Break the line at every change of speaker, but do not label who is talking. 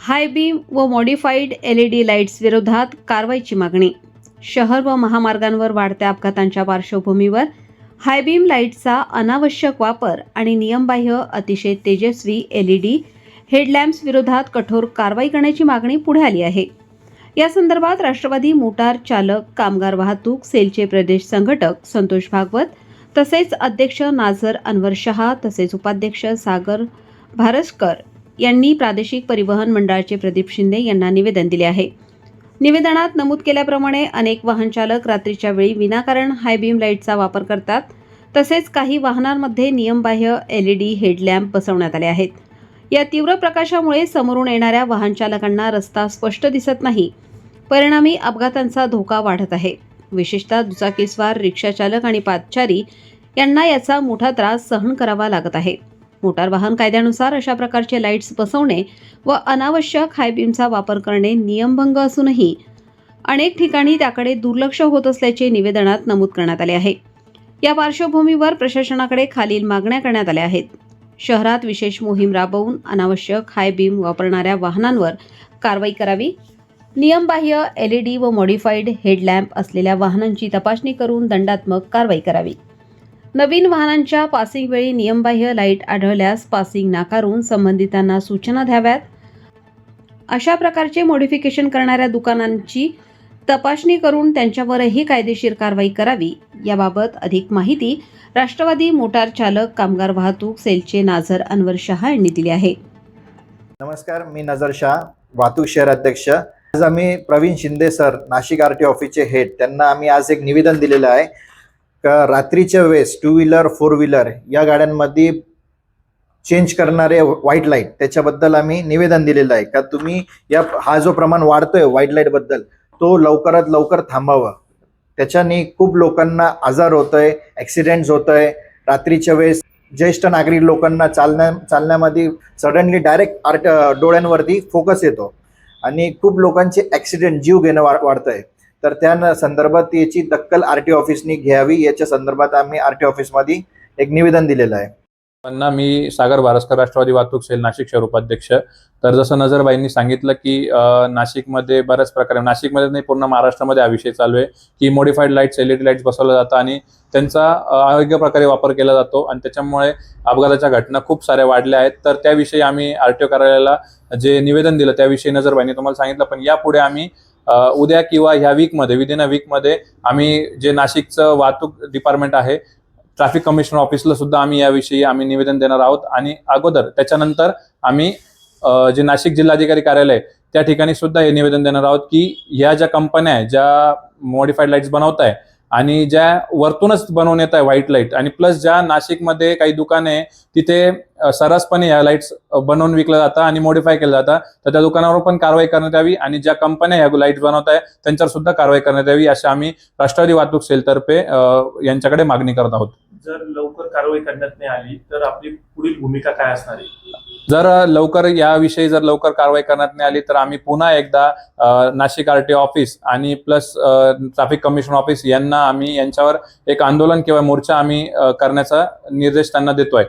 हाय beam व modified LED lights विरोधात कारवाईची मागणी. शहर व महामार्गांवर वाढत्या अपघातांच्या पार्श्वभूमीवर हाय बीम लाईटचा अनावश्यक वापर आणि नियमबाह्य अतिशय तेजस्वी LED हेडलॅम्प्स विरोधात कठोर कारवाई करण्याची मागणी पुढे आली आहे. या संदर्भात राष्ट्रवादी मोटार चालक कामगार वाहतूक सेलचे प्रदेश संघटक संतोष भागवत तसेच अध्यक्ष नाझर अनवर शहा तसेच उपाध्यक्ष सागर भारसकर यांनी प्रादेशिक परिवहन मंडळाचे प्रदीप शिंदे यांना निवेदन दिले आहे. निवेदनात नमूद केल्याप्रमाणे अनेक वाहन चालक रात्रीच्या वेळी विनाकारण हाय बीम लाईटचा वापर करतात. तसेच काही वाहनांमध्ये नियमबाह्य LED हेडलॅम्प बसवण्यात आले आहेत. या तीव्र प्रकाशामुळे समोरून येणाऱ्या वाहन चालकांना रस्ता स्पष्ट दिसत नाही. परिणामी अपघातांचा धोका वाढत आहे. विशेषतः दुचाकीस्वार, रिक्षाचालक आणि पादचारी यांना याचा मोठा त्रास सहन करावा लागत आहे. मोटार वाहन कायद्यानुसार अशा प्रकारचे लाईट्स बसवणे व अनावश्यक हाय बीमचा वापर करणे नियमभंग असूनही अनेक ठिकाणी त्याकडे दुर्लक्ष होत असल्याचे निवेदनात नमूद करण्यात आले आहे. या पार्श्वभूमीवर प्रशासनाकडे खालील मागण्या करण्यात आल्या आहेत. शहरात विशेष मोहीम राबवून अनावश्यक हाय बीम वापरणाऱ्या वाहनांवर कारवाई करावी. नियमबाह्य LED व मॉडिफाईड हेडलॅम्प असलेल्या वाहनांची तपासणी करून दंडात्मक कारवाई करावी. नवीन वाहनांच्या पासिंग वेळी नियमबाह्य लाईट आढळल्यास पासिंग नाकारून संबंधितांना सूचना द्याव्यात. अशा प्रकारचे मॉडिफिकेशन करणाऱ्या दुकानांची तपासणी करून त्यांच्यावरही कायदेशीर कारवाई करावी. याबाबत अधिक माहिती राष्ट्रवादी मोटार चालक कामगार वाहतूक सेलचे नाझर अनवर शहा यांनी दिली आहे.
नमस्कार, मी नजर शाह, वाहतूक शहर अध्यक्ष. आज आम्ही प्रवीण शिंदे सर, नाशिक RTO ऑफिसचे हेड, त्यांना आम्ही आज एक निवेदन दिलेलं आहे का रात्रीच्या वेळेस 2 व्हीलर 4 व्हीलर या गाड्यांमध्ये चेंज करणारे व्हाईट लाईट, त्याच्याबद्दल आम्ही निवेदन दिलेलं आहे का तुम्ही हा जो प्रमाण वाढतोय व्हाईट लाईट बद्दल, तो लवकरात लवकर थांबावं. त्याच्याने खूप लोकांना आजार होतोय, ॲक्सिडेंट्स होतोय. रात्रीच्या वेळेस ज्येष्ठ नागरिक लोकांना चालण्यामध्ये सडनली डायरेक्ट डोळ्यांवरती फोकस येतो आणि खूप लोकांचे ॲक्सिडेंट, जीव घेणं वाढतंय. तर त्या संदर्भात याची दखल RTO ऑफिसनी घ्यावी. याच्या संदर्भात आम्ही RTO ऑफिसमध्ये एक निवेदन दिलेलं आहे.
मी सागर भारसकर, राष्ट्रवादी वाहतूक सेल, नाशिक शहर उपाध्यक्ष. तर जसं नजरबाईंनी सांगितलं की नाशिकमध्ये बऱ्याच प्रकारे, नाशिकमध्ये नाही पूर्ण महाराष्ट्रामध्ये हा विषय चालू आहे की मॉडिफाईड लाईट्स, LED लाईट्स बसवल्या जातात आणि त्यांचा अयोग्य प्रकारे वापर केला जातो आणि त्याच्यामुळे अपघाताच्या घटना खूप साऱ्या वाढल्या आहेत. तर त्याविषयी आम्ही RTO कार्यालयाला जे निवेदन दिलं त्याविषयी नजरबाईंनी तुम्हाला सांगितलं. पण यापुढे आम्ही उद्या किंवा ह्या वीकमध्ये, विदिन अ वीकमध्ये आम्ही जे नाशिकचं वाहतूक डिपार्टमेंट आहे, ट्रॅफिक कमिशनर ऑफिसला सुद्धा आम्ही याविषयी निवेदन देणार आहोत. आणि अगोदर त्याच्यानंतर आम्ही जे नाशिक जिल्हाधिकारी कार्यालय त्या ठिकाणी सुद्धा हे निवेदन देणार आहोत की ह्या ज्या कंपन्या आहे, ज्या मॉडिफाईड लाईट्स बनवत आहे आणि ज्या वरतूनच बनवून येत आहे व्हाईट लाईट, आणि प्लस ज्या नाशिकमध्ये काही दुकाने तिथे सर्रासपणे ह्या लाईट्स बनवून विकल्या जातात आणि मॉडिफाय केल्या जातात, तर त्या दुकानावर पण कारवाई करण्यात यावी आणि ज्या कंपन्या ह्या लाईट्स बनवत आहे त्यांच्यावर सुद्धा कारवाई करण्यात यावी, अशी आम्ही राष्ट्रवादी वाहतूक सेलतर्फे यांच्याकडे मागणी करत आहोत.
जर लवकर कारवाई करण्यात नाही आली तर आपली पुढील भूमिका काय असणार आहे?
जर लवकर याविषयी कारवाई करण्यात नाही आली तर आम्ही पुन्हा एकदा नाशिक RTO ऑफिस आणि प्लस ट्रॅफिक कमिशन ऑफिस यांना आम्ही यांच्यावर एक आंदोलन किंवा मोर्चा आम्ही करण्याचा निर्देश त्यांना देतोय.